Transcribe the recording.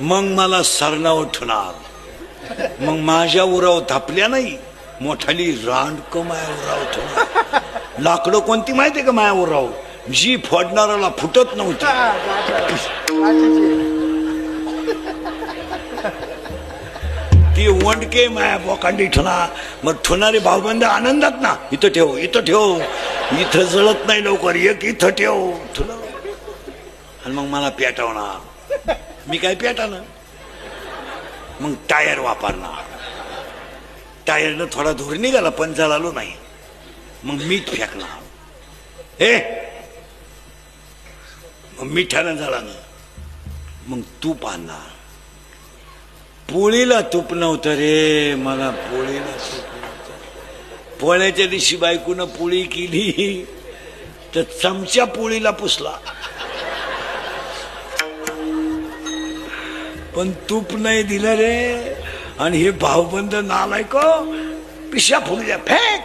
मग मला सरणा उठणार, मग माझ्या उराव धापल्या नाही, मोठाली रांडक माया उराव ठेवणार. लाकडं कोणती माहितीये का माया उराव, जी फोडणाराला फुटत नव्हती. ती वंडके माया बोकांडी ठुना. मग ठुणारे भाऊबंद आनंदात ना, इथं ठेव, इथं ठेव, इथं जळत नाही लवकर, एक इथं ठेव ठुला. आणि मग मला पेटवणार. मी काय पेटाना, मग टायर वापरणार. टायरनं थोडा धूर निघाला पण जळालो नाही, मग मीठ फेकणार. हे मग मिठानं जळालं, मग तूप आणणार. पोळीला तूप नव्हतं रे, मला पोळीला तूप नव्हतं. पोळ्याच्या दिवशी बायकोनं पोळी केली तर चमच्या पोळीला पुसला, पण तूप नाही दिलं रे. आणि हे भाऊबंद नालायक, पिशा फुगल्या, फेक